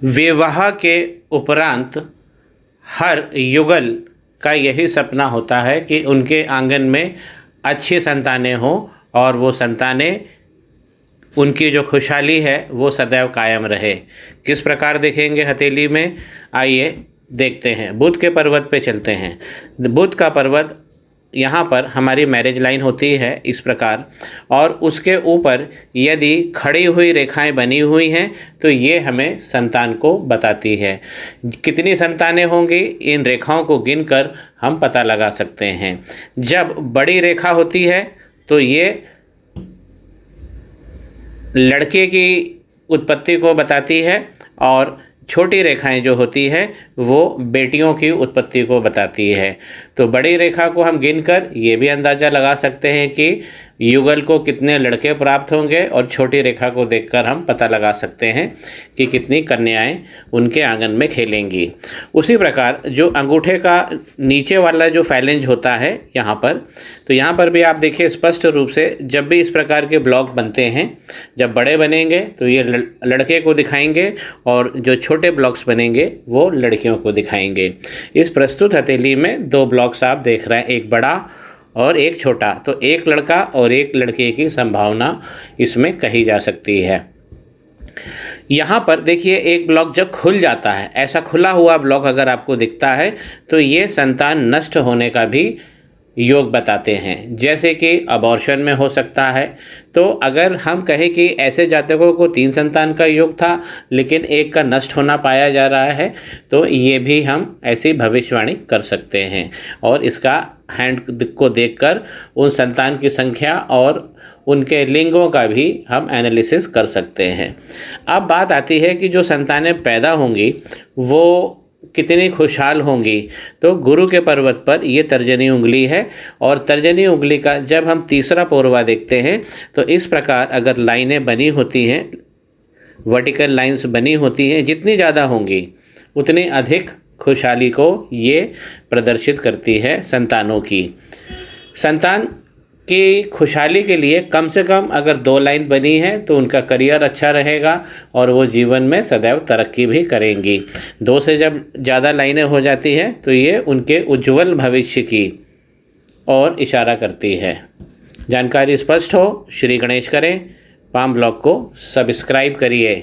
विवाह के उपरांत हर युगल का यही सपना होता है कि उनके आंगन में अच्छी संतानें हों और वो संतानें उनकी जो खुशहाली है वो सदैव कायम रहे। किस प्रकार देखेंगे हथेली में, आइए देखते हैं। बुध के पर्वत पे चलते हैं। बुध का पर्वत, यहाँ पर हमारी मैरिज लाइन होती है इस प्रकार, और उसके ऊपर यदि खड़ी हुई रेखाएं बनी हुई हैं तो ये हमें संतान को बताती है। कितनी संतानें होंगी इन रेखाओं को गिनकर हम पता लगा सकते हैं। जब बड़ी रेखा होती है तो ये लड़के की उत्पत्ति को बताती है और छोटी रेखाएं जो होती है वो बेटियों की उत्पत्ति को बताती है। तो बड़ी रेखा को हम गिनकर ये भी अंदाज़ा लगा सकते हैं कि युगल को कितने लड़के प्राप्त होंगे, और छोटी रेखा को देखकर हम पता लगा सकते हैं कि कितनी कन्याएं उनके आंगन में खेलेंगी। उसी प्रकार जो अंगूठे का नीचे वाला जो फैलेंज होता है यहाँ पर, तो यहाँ पर भी आप देखिए स्पष्ट रूप से, जब भी इस प्रकार के ब्लॉक बनते हैं, जब बड़े बनेंगे तो ये लड़के को दिखाएंगे और जो छोटे ब्लॉक्स बनेंगे वो लड़कियों को दिखाएंगे। इस प्रस्तुत हथेली में दो ब्लॉक्स आप देख रहे हैं, एक बड़ा और एक छोटा, तो एक लड़का और एक लड़के की संभावना इसमें कही जा सकती है। यहाँ पर देखिए एक ब्लॉक जब खुल जाता है, ऐसा खुला हुआ ब्लॉक अगर आपको दिखता है तो ये संतान नष्ट होने का भी योग बताते हैं, जैसे कि अबॉर्शन में हो सकता है। तो अगर हम कहें कि ऐसे जातकों को 3 संतान का योग था लेकिन एक का नष्ट होना पाया जा रहा है, तो ये भी हम ऐसी भविष्यवाणी कर सकते हैं और इसका हैंड को देखकर उन संतान की संख्या और उनके लिंगों का भी हम एनालिसिस कर सकते हैं। अब बात आती है कि जो संतानें पैदा होंगी वो कितनी खुशहाल होंगी। तो गुरु के पर्वत पर ये तर्जनी उंगली है, और तर्जनी उंगली का जब हम तीसरा पोरवा देखते हैं तो इस प्रकार अगर लाइनें बनी होती हैं, वर्टिकल लाइंस बनी होती हैं, जितनी ज़्यादा होंगी उतनी अधिक खुशहाली को ये प्रदर्शित करती है संतानों की। संतान की खुशहाली के लिए कम से कम अगर 2 लाइन बनी है तो उनका करियर अच्छा रहेगा और वो जीवन में सदैव तरक्की भी करेंगी। 2 से जब ज़्यादा लाइनें हो जाती हैं तो ये उनके उज्जवल भविष्य की ओर इशारा करती है। जानकारी स्पष्ट हो, श्री गणेश करें, पाम ब्लॉग को सब्सक्राइब करिए।